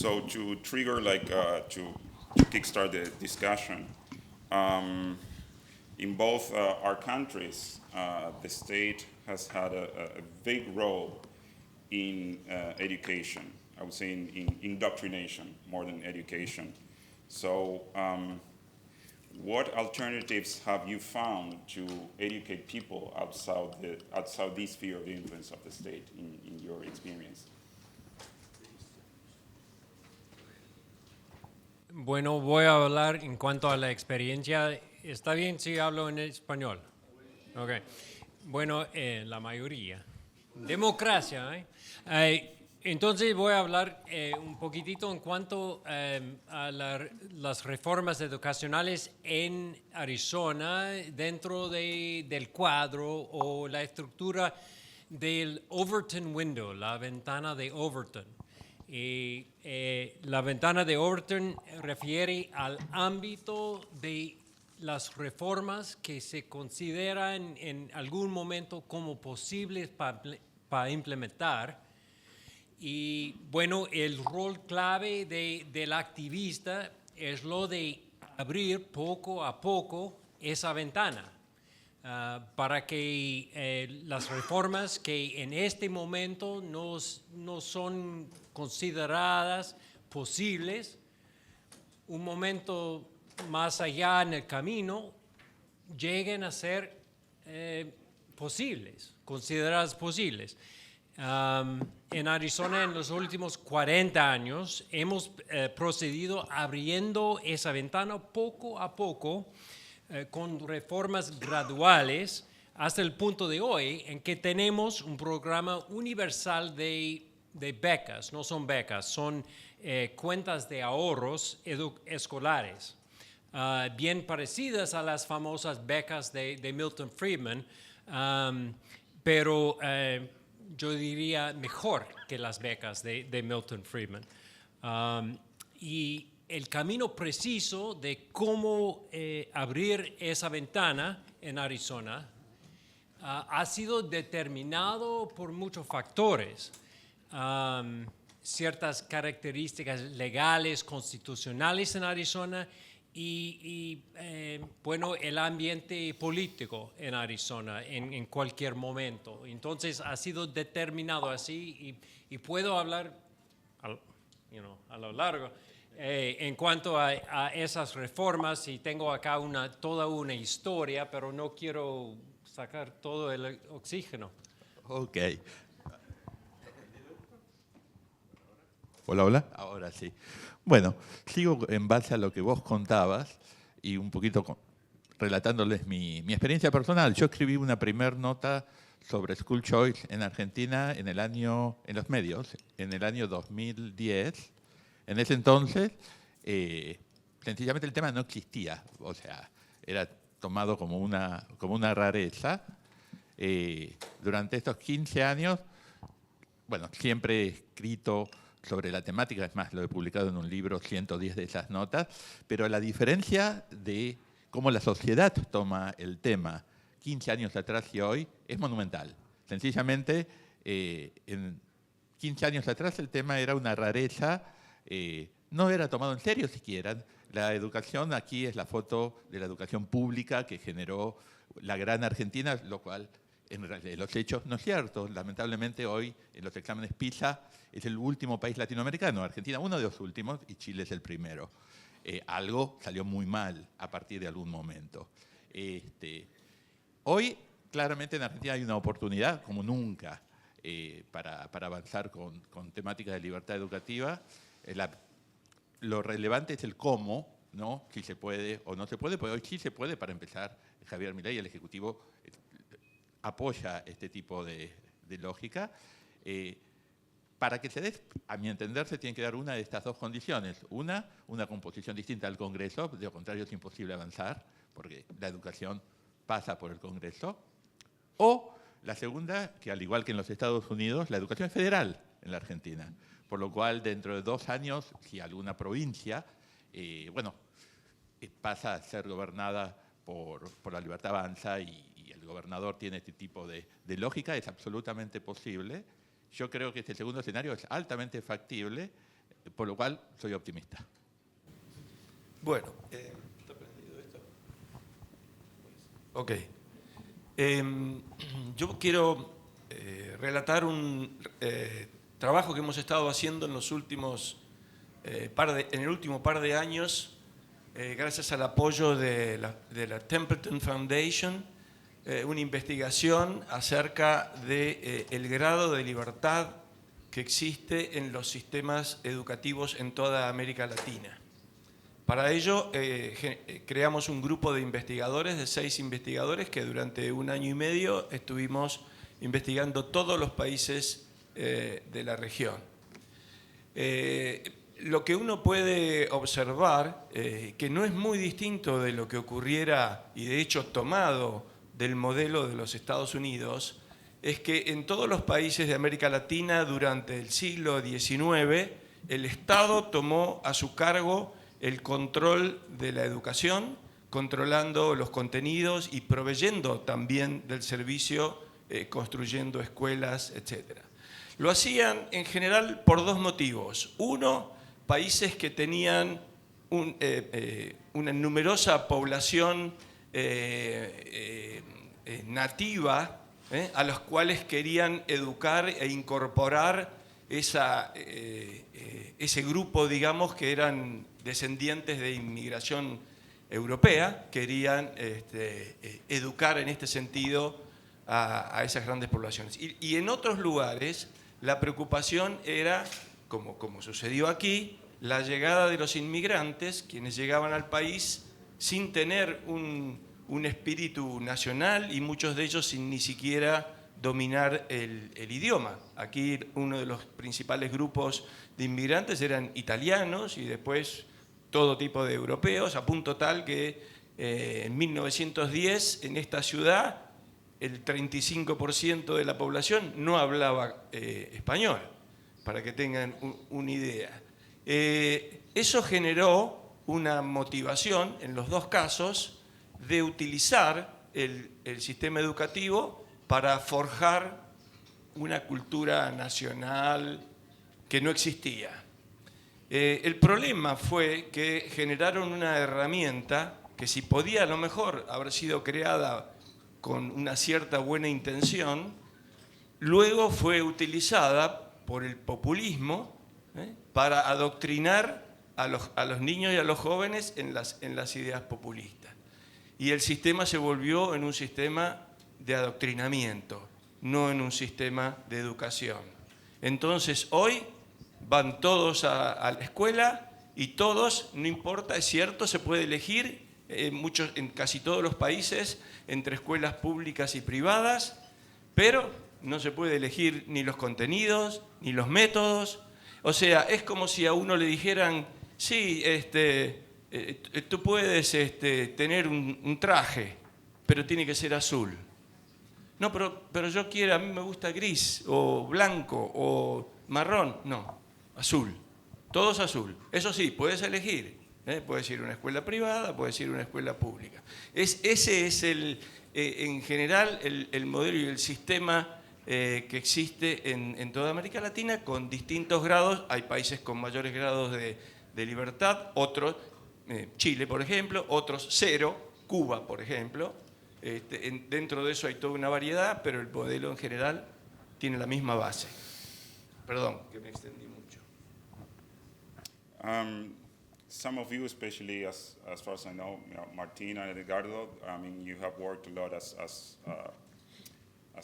So to trigger, to kickstart the discussion, um, in both our countries, the state has had a big role in education. I would say in indoctrination more than education. So, what alternatives have you found to educate people outside this sphere of influence of the state in your experience? Bueno, voy a hablar en cuanto a la experiencia. ¿Está bien si hablo en español? Ok. Bueno, la mayoría. Democracia, ¿eh? Entonces voy a hablar un poquitito en cuanto a las reformas educacionales en Arizona dentro del cuadro o la estructura del Overton Window, la ventana de Overton. La ventana de Overton refiere al ámbito de las reformas que se consideran en algún momento como posibles para implementar. Y bueno, el rol clave del activista es lo de abrir poco a poco esa ventana para que las reformas que en este momento no son consideradas posibles, un momento más allá en el camino, lleguen a ser posibles, consideradas posibles. En Arizona en los últimos 40 años hemos procedido abriendo esa ventana poco a poco con reformas graduales hasta el punto de hoy en que tenemos un programa universal de becas. No son becas, son cuentas de ahorros escolares, bien parecidas a las famosas becas de Milton Friedman, pero yo diría mejor que las becas de Milton Friedman. Y el camino preciso de cómo abrir esa ventana en Arizona ha sido determinado por muchos factores. Ciertas características legales, constitucionales en Arizona y bueno, el ambiente político en Arizona en cualquier momento. Entonces ha sido determinado así y puedo hablar a lo largo en cuanto a esas reformas y tengo acá toda una historia, pero no quiero sacar todo el oxígeno. Ok. Hola, hola. Ahora sí. Bueno, sigo en base a lo que vos contabas y un poquito relatándoles mi experiencia personal. Yo escribí una primer nota sobre School Choice en Argentina en los medios, en el año 2010. En ese entonces, sencillamente el tema no existía, o sea, era tomado como una rareza. Durante estos 15 años, bueno, siempre he escrito sobre la temática, es más, lo he publicado en un libro, 110 de esas notas, pero la diferencia de cómo la sociedad toma el tema 15 años atrás y hoy es monumental. Sencillamente, en 15 años atrás el tema era una rareza, no era tomado en serio siquiera. La educación, aquí es la foto de la educación pública que generó la gran Argentina, lo cual en los hechos no es cierto. Lamentablemente hoy en los exámenes PISA es el último país latinoamericano, Argentina uno de los últimos y Chile es el primero. Algo salió muy mal a partir de algún momento. Hoy claramente en Argentina hay una oportunidad como nunca para avanzar con temáticas de libertad educativa. Lo relevante es el cómo, ¿no? Si se puede o no se puede, porque hoy sí se puede. Para empezar, Javier Milei, el Ejecutivo, apoya este tipo de lógica. Para que se dé, a mi entender, se tiene que dar una de estas dos condiciones. Una composición distinta al Congreso, de lo contrario es imposible avanzar, porque la educación pasa por el Congreso. O la segunda, que al igual que en los Estados Unidos, la educación es federal en la Argentina. Por lo cual, dentro de 2 años, si alguna provincia, pasa a ser gobernada por la Libertad Avanza y el gobernador tiene este tipo de lógica, es absolutamente posible. Yo creo que este segundo escenario es altamente factible. por lo cual soy optimista. Bueno, ¿está prendido esto? Ok. Yo quiero relatar un trabajo que hemos estado haciendo en los últimos en el último par de años, gracias al apoyo de la Templeton Foundation, una investigación acerca de el grado de libertad que existe en los sistemas educativos en toda América Latina. Para ello creamos un grupo de investigadores, de 6 investigadores, que durante 1 año y medio estuvimos investigando todos los países de la región. Lo que uno puede observar, que no es muy distinto de lo que ocurriera, y de hecho tomado del modelo de los Estados Unidos, es que en todos los países de América Latina durante el siglo XIX, el Estado tomó a su cargo el control de la educación, controlando los contenidos y proveyendo también del servicio, construyendo escuelas, etc. Lo hacían en general por 2 motivos. Uno, países que tenían una numerosa población nativa, a los cuales querían educar e incorporar ese grupo, digamos, que eran descendientes de inmigración europea, querían educar en este sentido a esas grandes poblaciones. Y en otros lugares la preocupación era, como sucedió aquí, la llegada de los inmigrantes, quienes llegaban al país sin tener un espíritu nacional y muchos de ellos sin ni siquiera dominar el idioma. Aquí uno de los principales grupos de inmigrantes eran italianos y después todo tipo de europeos, a punto tal que en 1910 en esta ciudad el 35% de la población no hablaba español, para que tengan una idea. Eso generó una motivación en los 2 casos de utilizar el sistema educativo para forjar una cultura nacional que no existía. El problema fue que generaron una herramienta que, si podía a lo mejor haber sido creada con una cierta buena intención, luego fue utilizada por el populismo para adoctrinar a los niños y a los jóvenes en las ideas populistas. Y el sistema se volvió en un sistema de adoctrinamiento, no en un sistema de educación. Entonces hoy van todos a la escuela y todos, no importa, es cierto, se puede elegir en casi todos los países entre escuelas públicas y privadas, pero no se puede elegir ni los contenidos, ni los métodos. O sea, es como si a uno le dijeran, sí, tú puedes tener un traje, pero tiene que ser azul. No, pero yo quiero, a mí me gusta gris, o blanco, o marrón. No, azul. Todos azul. Eso sí, puedes elegir. Puedes ir a una escuela privada, puedes ir a una escuela pública. Ese es en general el modelo y el sistema que existe en toda América Latina, con distintos grados. Hay países con mayores grados de libertad, otros, Chile por ejemplo, otros 0, Cuba por ejemplo. Dentro de eso hay toda una variedad, pero el modelo en general tiene la misma base. Perdón, que me extendí mucho. Some of you, especially as far as I know, Martina and Edgardo, I mean, you have worked a lot as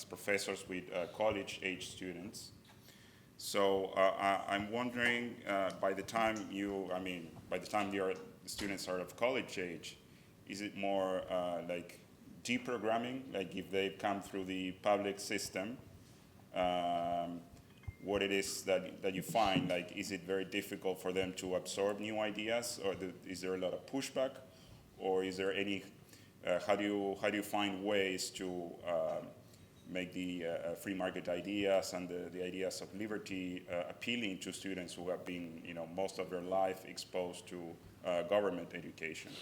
professors with college-age students. So I'm wondering, by the time your students are of college age, is it more like deprogramming, like if they've come through the public system, what it is that you find, like is it very difficult for them to absorb new ideas, or is there a lot of pushback, or is there any, how do you find ways to make the free market ideas and the ideas of liberty appealing to students who have been, most of their life exposed to government education?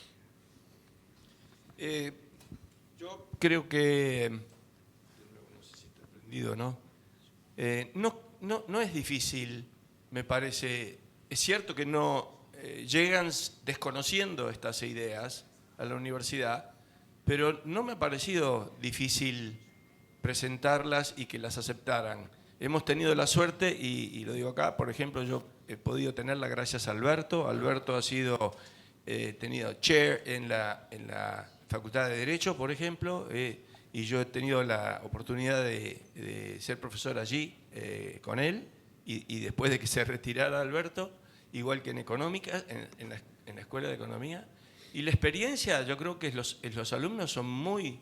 Yo creo que, no sé si está prendido o no, no es difícil, me parece, es cierto que no llegan desconociendo estas ideas a la universidad, pero no me ha parecido difícil presentarlas y que las aceptaran. Hemos tenido la suerte, y lo digo acá, por ejemplo, yo he podido tenerla gracias a Alberto. Alberto ha sido tenido chair en la Facultad de Derecho, por ejemplo, y yo he tenido la oportunidad de ser profesor allí con él, y después de que se retirara Alberto, igual que en Económica, en la Escuela de Economía. Y la experiencia, yo creo que los alumnos son muy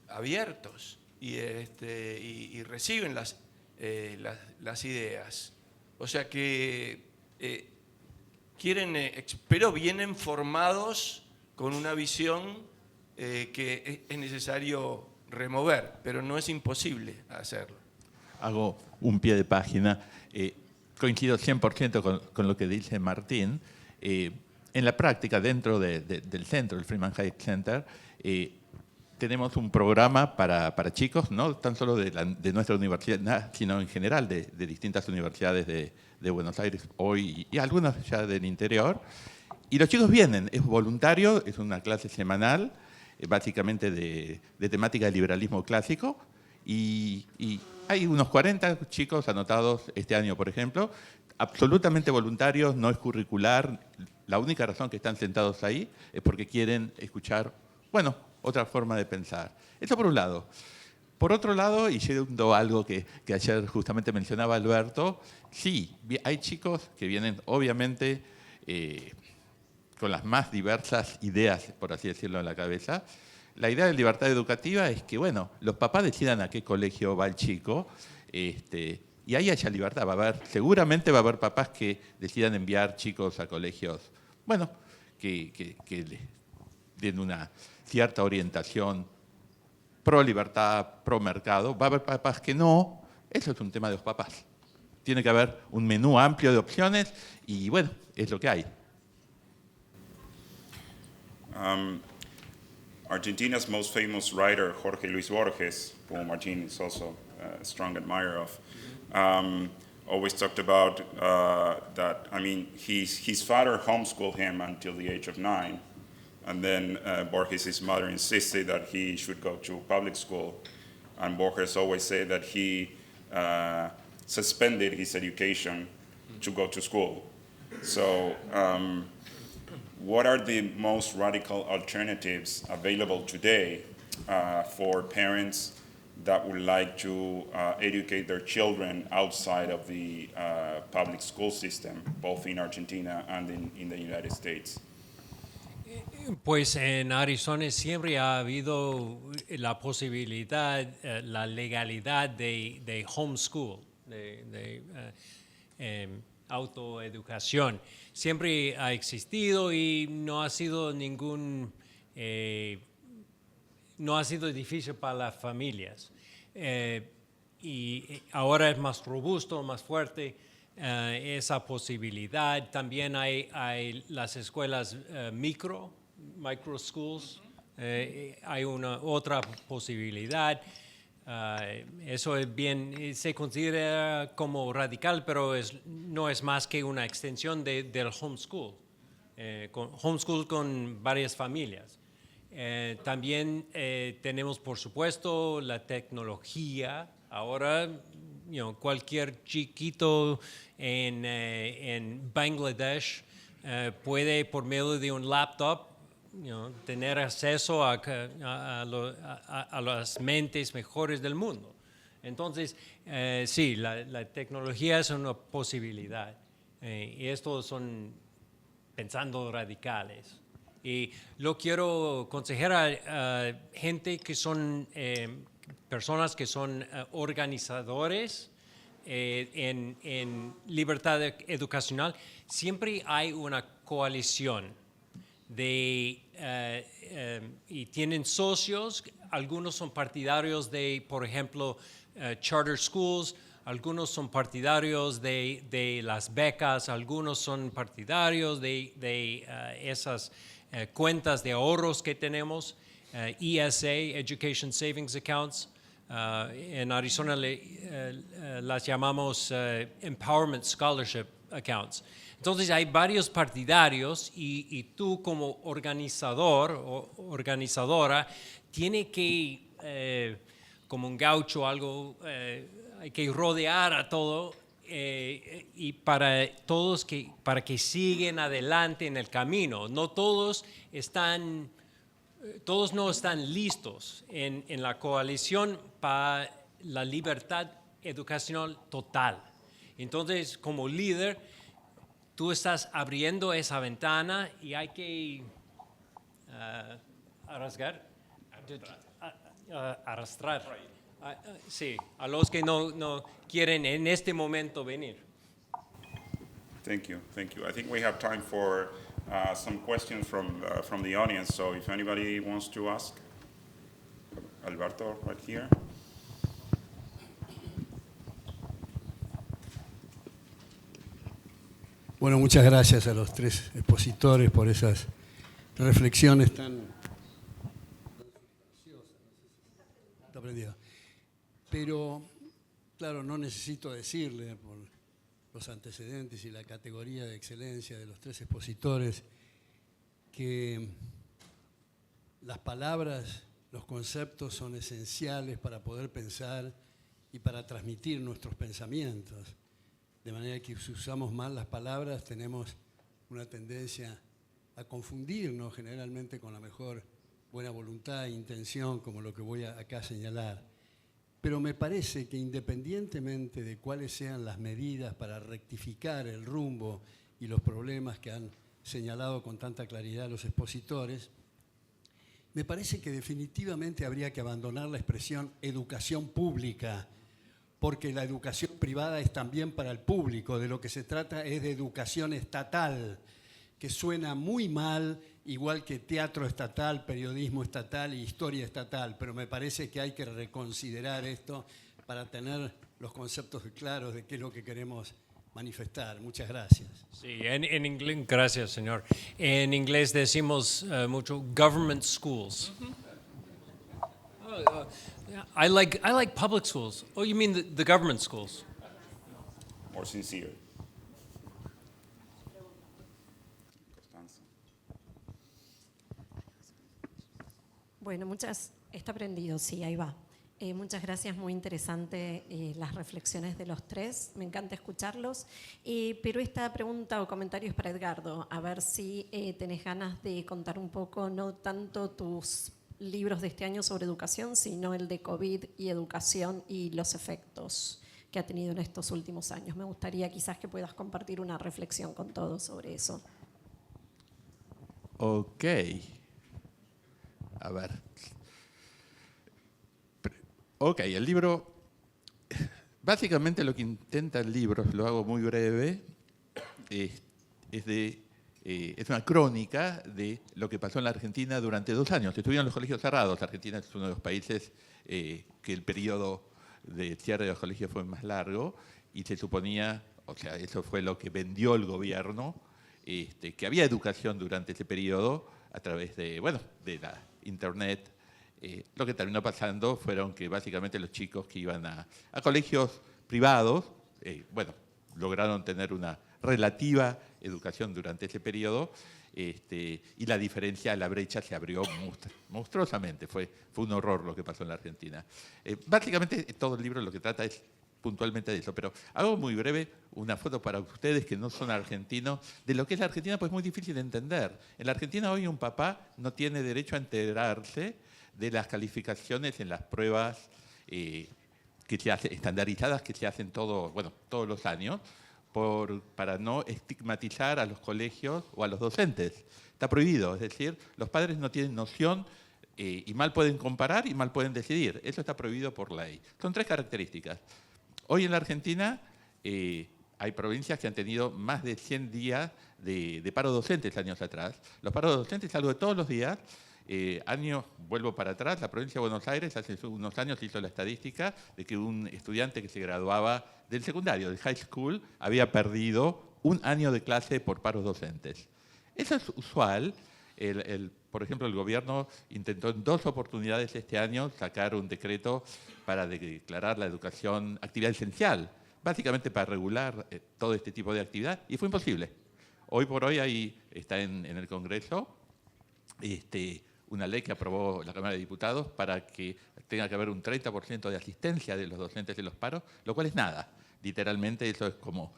abiertos y reciben las ideas. O sea que pero vienen formados con una visión que es necesario remover, pero no es imposible hacerlo. Hago un pie de página. Coincido 100% con lo que dice Martín. En la práctica, dentro del centro, el Freeman Hayek Center, tenemos un programa para chicos, no tan solo de nuestra universidad, sino en general de distintas universidades de Buenos Aires hoy y algunas ya del interior. Y los chicos vienen, es voluntario, es una clase semanal, básicamente de temática de liberalismo clásico, y hay unos 40 chicos anotados este año, por ejemplo, absolutamente voluntarios, no es curricular. La única razón que están sentados ahí es porque quieren escuchar, bueno, otra forma de pensar. Eso por un lado. Por otro lado, y yendo a algo que ayer justamente mencionaba Alberto, sí, hay chicos que vienen obviamente con las más diversas ideas, por así decirlo, en la cabeza. La idea de libertad educativa es que, bueno, los papás decidan a qué colegio va el chico, y ahí haya libertad. Seguramente va a haber papás que decidan enviar chicos a colegios, bueno, que les den una cierta orientación pro libertad, pro mercado. Va a haber papás que no. Eso es un tema de los papás. Tiene que haber un menú amplio de opciones y, bueno, es lo que hay. Argentina's most famous writer, Jorge Luis Borges, who Martin is also a strong admirer of, always talked about that, I mean, his father homeschooled him until the age of 9, and then Borges' mother insisted that he should go to public school, and Borges always said that he suspended his education to go to school. So, what are the most radical alternatives available today for parents that would like to educate their children outside of the public school system, both in Argentina and in the United States? Pues en Arizona siempre ha habido la posibilidad, la legalidad de homeschool, de autoeducación. Siempre ha existido y no ha sido no ha sido difícil para las familias. Y ahora es más robusto, más fuerte esa posibilidad. También hay las escuelas micro schools. Hay otra posibilidad. Eso es bien, se considera como radical, pero no es más que una extensión del homeschool, homeschool con varias familias. También tenemos, por supuesto, la tecnología. Ahora, cualquier chiquito en Bangladesh puede, por medio de un laptop, tener acceso a las mentes mejores del mundo. Entonces, sí, la tecnología es una posibilidad. Y estos son pensando radicales. Y lo quiero aconsejar a gente que son personas que son organizadores en libertad educacional. Siempre hay una coalición y tienen socios. Algunos son partidarios de, por ejemplo, charter schools. Algunos son partidarios de las becas. Algunos son partidarios de esas cuentas de ahorros que tenemos, ESA, Education Savings Accounts. En Arizona las llamamos Empowerment Scholarship accounts. Entonces hay varios partidarios y tú como organizador o organizadora tiene que, como un gaucho o algo, hay que rodear a todo y para todos para que siguen adelante en el camino. No todos no están listos en la coalición para la libertad educacional total. Entonces, como líder, tú estás abriendo esa ventana y hay que arrastrar. Sí, a los que no quieren en este momento venir. Thank you, thank you. I think we have time for some questions from the audience. So if anybody wants to ask, Alberto, right here. Bueno, muchas gracias a los tres expositores por esas reflexiones tan Está prendido. Pero, claro, no necesito decirle por los antecedentes y la categoría de excelencia de los tres expositores que las palabras, los conceptos son esenciales para poder pensar y para transmitir nuestros pensamientos. De manera que si usamos mal las palabras tenemos una tendencia a confundirnos generalmente con la mejor buena voluntad e intención, como lo que voy acá a señalar. Pero me parece que independientemente de cuáles sean las medidas para rectificar el rumbo y los problemas que han señalado con tanta claridad los expositores, me parece que definitivamente habría que abandonar la expresión educación pública, porque la educación privada es también para el público. De lo que se trata es de educación estatal, que suena muy mal, igual que teatro estatal, periodismo estatal y historia estatal, pero me parece que hay que reconsiderar esto para tener los conceptos claros de qué es lo que queremos manifestar. Muchas gracias. Sí, en inglés, gracias, señor. En inglés decimos mucho government schools. I like public schools. Oh, you mean the government schools? More sincere. Constanza. Bueno, está prendido, sí, ahí va. Muchas gracias, muy interesante las reflexiones de los tres, me encanta escucharlos. Pero esta pregunta o comentario es para Edgardo, a ver si tenés ganas de contar un poco, no tanto tus libros de este año sobre educación, sino el de COVID y educación y los efectos que ha tenido en estos últimos años. Me gustaría quizás que puedas compartir una reflexión con todos sobre eso. Ok. A ver. Ok, el libro, básicamente lo que intenta el libro, lo hago muy breve, es una crónica de lo que pasó en la Argentina durante 2 años. Estuvieron los colegios cerrados. Argentina es uno de los países que el periodo de cierre de los colegios fue más largo y se suponía, o sea, eso fue lo que vendió el gobierno, que había educación durante ese periodo a través de la internet. Lo que terminó pasando fueron que básicamente los chicos que iban a colegios privados, lograron tener una relativa educación durante ese periodo y la diferencia, la brecha se abrió monstruosamente. Fue un horror lo que pasó en la Argentina. Básicamente todo el libro lo que trata es puntualmente de eso, pero hago muy breve una foto para ustedes que no son argentinos de lo que es la Argentina, pues es muy difícil de entender. En la Argentina hoy un papá no tiene derecho a enterarse de las calificaciones en las pruebas que se hacen, estandarizadas que se hacen todos los años, para no estigmatizar a los colegios o a los docentes. Está prohibido, es decir, los padres no tienen noción y mal pueden comparar y mal pueden decidir. Eso está prohibido por ley. Son 3 características. Hoy en la Argentina hay provincias que han tenido más de 100 días de paro docentes años atrás. Los paros docentes es algo de todos los días. Vuelvo para atrás, la provincia de Buenos Aires hace unos años hizo la estadística de que un estudiante que se graduaba del secundario, del high school, había perdido 1 año de clase por paros docentes. Eso es usual. Por ejemplo, el gobierno intentó en 2 oportunidades este año sacar un decreto para declarar la educación actividad esencial, básicamente para regular todo este tipo de actividad, y fue imposible. Hoy por hoy ahí está en el Congreso una ley que aprobó la Cámara de Diputados para que tenga que haber un 30% de asistencia de los docentes en los paros, lo cual es nada. Literalmente eso es como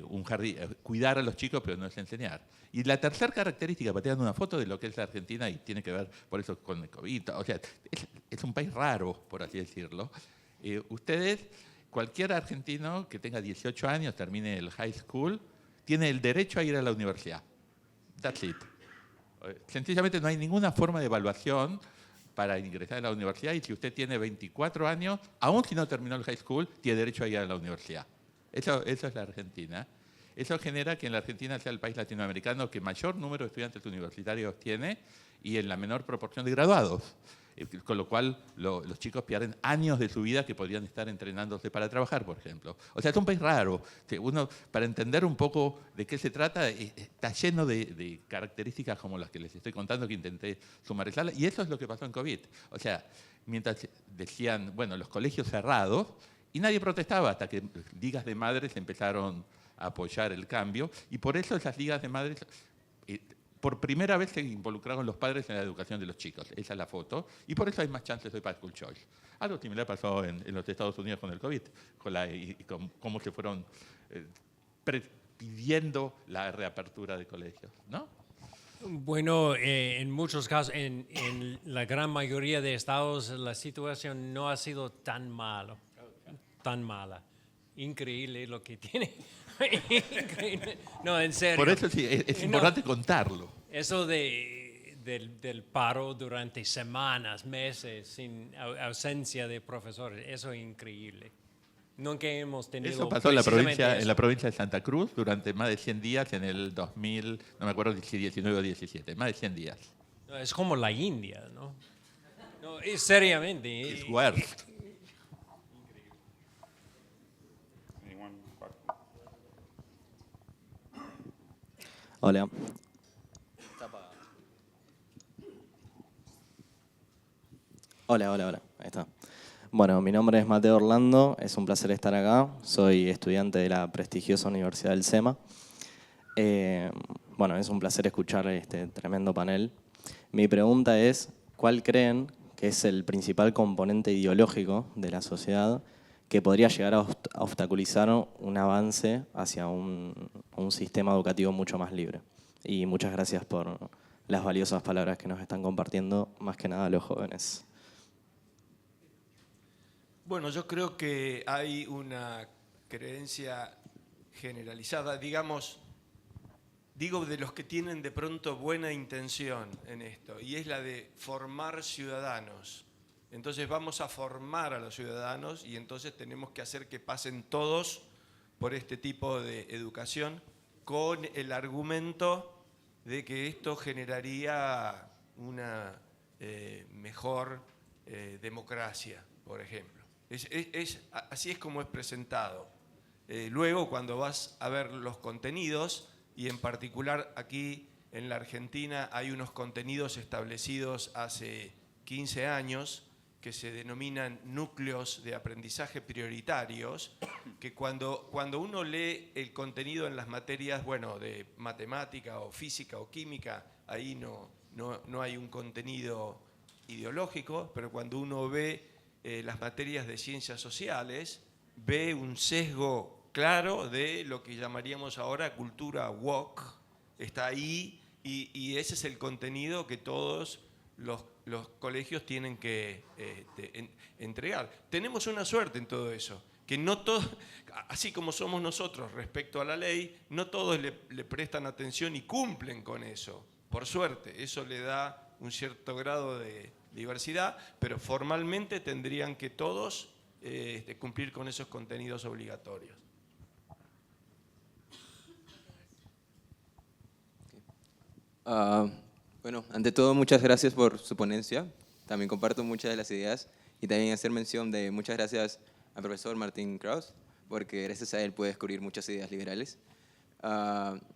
un jardín, cuidar a los chicos, pero no es enseñar. Y la tercera característica, para tener una foto de lo que es la Argentina, y tiene que ver por eso con el COVID, o sea, es un país raro, por así decirlo. Ustedes, cualquier argentino que tenga 18 años, termine el high school, tiene el derecho a ir a la universidad. That's it. Sencillamente no hay ninguna forma de evaluación para ingresar a la universidad, y si usted tiene 24 años, aún si no terminó el high school, tiene derecho a ir a la universidad. Eso es la Argentina. Eso genera que en la Argentina sea el país latinoamericano que mayor número de estudiantes universitarios tiene y en la menor proporción de graduados. Con lo cual los chicos pierden años de su vida que podrían estar entrenándose para trabajar, por ejemplo. O sea, es un país raro. Uno, para entender un poco de qué se trata, está lleno de características como las que les estoy contando, que intenté sumarizarla, y eso es lo que pasó en COVID. O sea, mientras decían, bueno, los colegios cerrados, y nadie protestaba hasta que ligas de madres empezaron a apoyar el cambio, y por eso esas ligas de madres por primera vez se involucraron los padres en la educación de los chicos. Esa es la foto. Y por eso hay más chances hoy para School Choice. Algo similar pasó en los Estados Unidos con el COVID, con cómo se fueron pidiendo la reapertura de colegios, ¿no? Bueno, en muchos casos, en la gran mayoría de estados, la situación no ha sido tan mala. Increíble lo que tiene. Increíble. No, en serio. Por eso sí, es importante contarlo. Eso del paro durante semanas, meses, sin ausencia de profesores, eso es increíble. Nunca hemos tenido. Eso pasó en la provincia de Santa Cruz durante más de 100 días en el 2000, no me acuerdo si 19 o 17, más de 100 días. No, es como la India, ¿no? No, seriamente. Es worst. Anyone back? Hola. Hola. Ahí está. Bueno, mi nombre es Mateo Orlando, es un placer estar acá. Soy estudiante de la prestigiosa Universidad del SEMA. Bueno, es un placer escuchar este tremendo panel. Mi pregunta es, ¿cuál creen que es el principal componente ideológico de la sociedad que podría llegar a obstaculizar un avance hacia un sistema educativo mucho más libre? Y muchas gracias por las valiosas palabras que nos están compartiendo, más que nada los jóvenes. Bueno, yo creo que hay una creencia generalizada, digamos, digo de los que tienen de pronto buena intención en esto, y es la de formar ciudadanos. Entonces vamos a formar a los ciudadanos y entonces tenemos que hacer que pasen todos por este tipo de educación con el argumento de que esto generaría una mejor democracia, por ejemplo. Así es como es presentado. Luego, cuando vas a ver los contenidos, y en particular aquí en la Argentina hay unos contenidos establecidos hace 15 años que se denominan núcleos de aprendizaje prioritarios, que cuando uno lee el contenido en las materias, bueno, de matemática o física o química, ahí no hay un contenido ideológico, pero cuando uno ve las materias de ciencias sociales, ve un sesgo claro de lo que llamaríamos ahora cultura woke. Está ahí y ese es el contenido que todos los colegios tienen que entregar. Tenemos una suerte en todo eso, que no todos, así como somos nosotros respecto a la ley, no todos le prestan atención y cumplen con eso. Por suerte, eso le da un cierto grado de diversidad, pero formalmente tendrían que todos cumplir con esos contenidos obligatorios. Bueno, ante todo, muchas gracias por su ponencia. También comparto muchas de las ideas y también hacer mención de muchas gracias al profesor Martín Kraus, porque gracias a él pude descubrir muchas ideas liberales.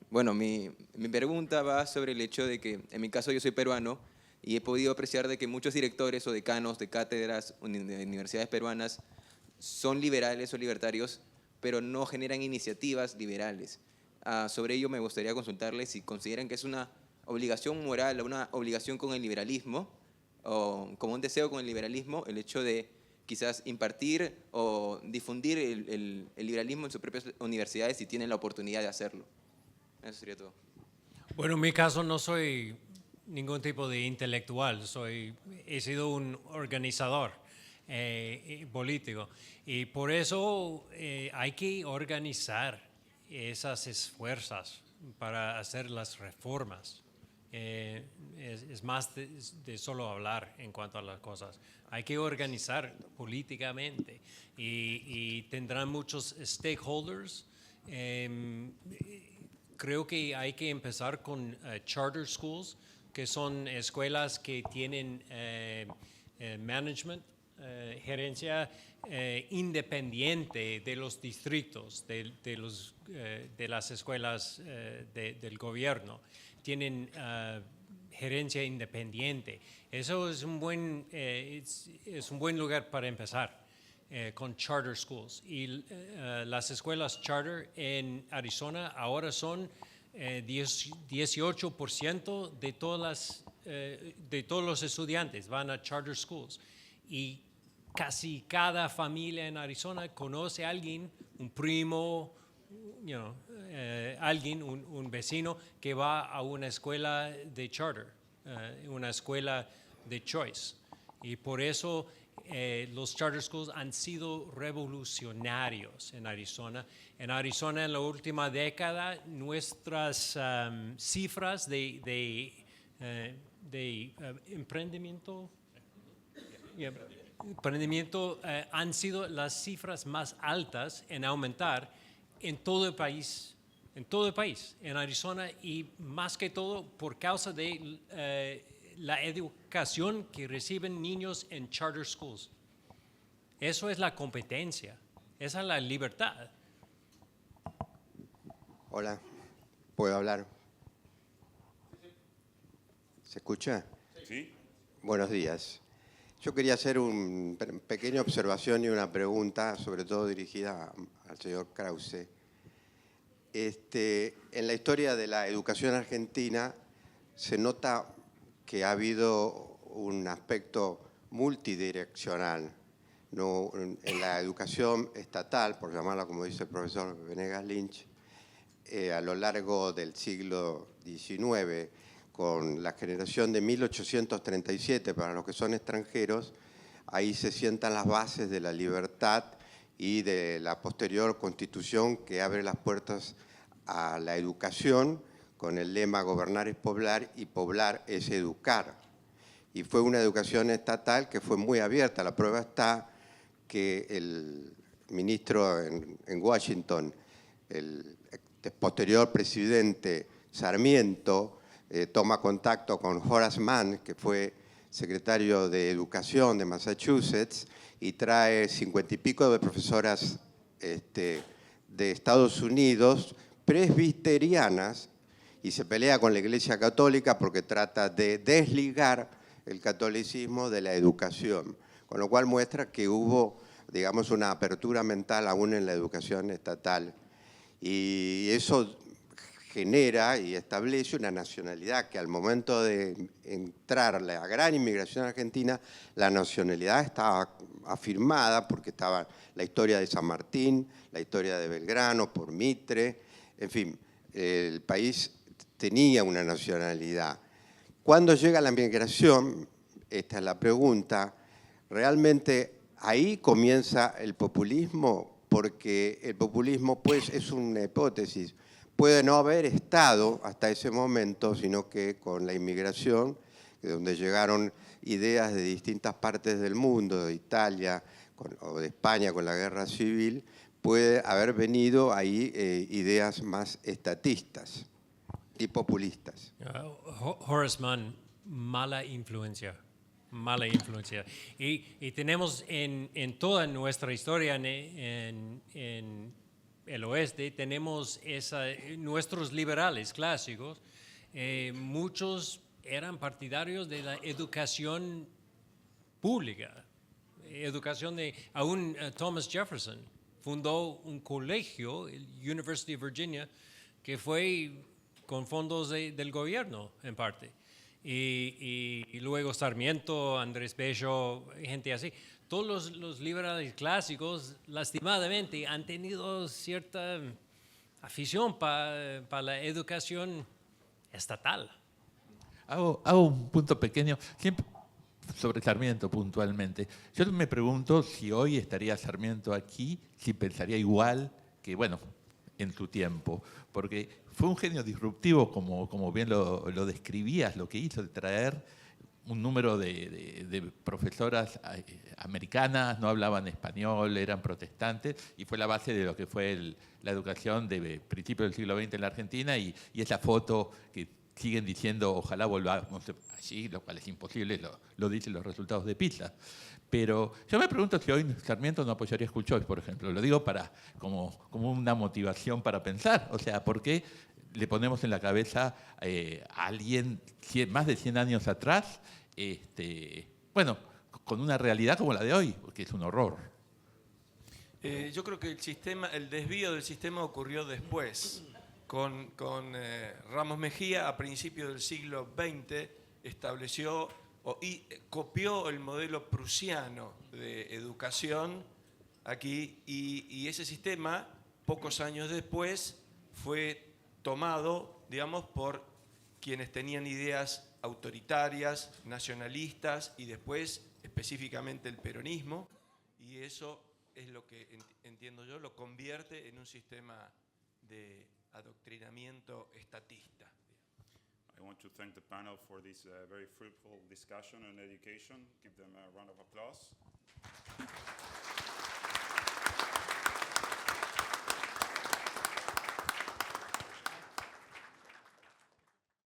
Bueno, mi pregunta va sobre el hecho de que, en mi caso, yo soy peruano y he podido apreciar de que muchos directores o decanos de cátedras de universidades peruanas son liberales o libertarios, pero no generan iniciativas liberales. Sobre ello me gustaría consultarles si consideran que es una obligación moral o una obligación con el liberalismo, o como un deseo con el liberalismo, el hecho de quizás impartir o difundir el liberalismo en sus propias universidades si tienen la oportunidad de hacerlo. Eso sería todo. Bueno, en mi caso no soy ningún tipo de intelectual, he sido un organizador político y por eso hay que organizar esas esfuerzos para hacer las reformas. Es más de solo hablar en cuanto a las cosas. Hay que organizar políticamente y tendrán muchos stakeholders. Creo que hay que empezar con charter schools, que son escuelas que tienen management, gerencia independiente de los distritos, de las escuelas del gobierno. Tienen gerencia independiente. Eso es un buen lugar para empezar con charter schools. Y las escuelas charter en Arizona ahora son 18% de todos los estudiantes van a charter schools. Y casi cada familia en Arizona conoce a alguien, un primo, alguien, un vecino que va a una escuela de charter, una escuela de choice. Y por eso los charter schools han sido revolucionarios en Arizona. En Arizona, en la última década, nuestras cifras de emprendimiento han sido las cifras más altas en aumentar en todo el país, en Arizona, y más que todo por causa de la educación que reciben niños en charter schools. Eso es la competencia, esa es la libertad. Hola, ¿puedo hablar? ¿Se escucha? Sí. Buenos días. Yo quería hacer una pequeña observación y una pregunta, sobre todo dirigida al señor Krause. En la historia de la educación argentina se nota que ha habido un aspecto multidireccional. No, en la educación estatal, por llamarla como dice el profesor Venegas Lynch, a lo largo del siglo XIX, con la generación de 1837, para los que son extranjeros, ahí se sientan las bases de la libertad y de la posterior constitución que abre las puertas a la educación con el lema gobernar es poblar y poblar es educar. Y fue una educación estatal que fue muy abierta. La prueba está que el ministro en Washington, el posterior presidente Sarmiento, toma contacto con Horace Mann, que fue secretario de Educación de Massachusetts, y trae 50 y pico de profesoras de Estados Unidos, presbiterianas, y se pelea con la Iglesia Católica porque trata de desligar el catolicismo de la educación, con lo cual muestra que hubo, digamos, una apertura mental aún en la educación estatal. Y eso genera y establece una nacionalidad que al momento de entrar la gran inmigración argentina, la nacionalidad estaba afirmada porque estaba la historia de San Martín, la historia de Belgrano, por Mitre, en fin, el país tenía una nacionalidad. Cuando llega la migración, esta es la pregunta, realmente ahí comienza el populismo, porque el populismo pues es una hipótesis. Puede no haber estado hasta ese momento, sino que con la inmigración, donde llegaron ideas de distintas partes del mundo, de Italia o de España con la guerra civil, puede haber venido ahí ideas más estatistas y populistas. Horace Mann, mala influencia. Y tenemos en toda nuestra historia en el oeste, tenemos nuestros liberales clásicos, muchos eran partidarios de la educación pública, aún Thomas Jefferson fundó un colegio, el University of Virginia, que fue con fondos del gobierno en parte. Y luego Sarmiento, Andrés Bello, gente así. Todos los liberales clásicos, lastimadamente, han tenido cierta afición para la educación estatal. Hago un punto pequeño, siempre sobre Sarmiento puntualmente. Yo me pregunto si hoy estaría Sarmiento aquí, si pensaría igual que, bueno, en su tiempo, porque fue un genio disruptivo, como bien lo describías, lo que hizo de traer un número de profesoras americanas, no hablaban español, eran protestantes, y fue la base de lo que fue la educación de principios del siglo XX en la Argentina, y esa foto que siguen diciendo, ojalá volvamos allí, lo cual es imposible, lo dicen los resultados de PISA. Pero yo me pregunto si hoy Sarmiento no apoyaría School Choice, por ejemplo. Lo digo como una motivación para pensar. O sea, ¿por qué le ponemos en la cabeza a alguien más de 100 años atrás, bueno, con una realidad como la de hoy, que es un horror? Yo creo que el desvío del sistema ocurrió después. Con Ramos Mejía, a principios del siglo XX, estableció y copió el modelo prusiano de educación aquí, y ese sistema, pocos años después, fue tomado, digamos, por quienes tenían ideas autoritarias, nacionalistas, y después específicamente el peronismo, y eso es lo que, entiendo yo, lo convierte en un sistema de adoctrinamiento estatista. I want to thank the panel for this very fruitful discussion on education. Give them a round of applause.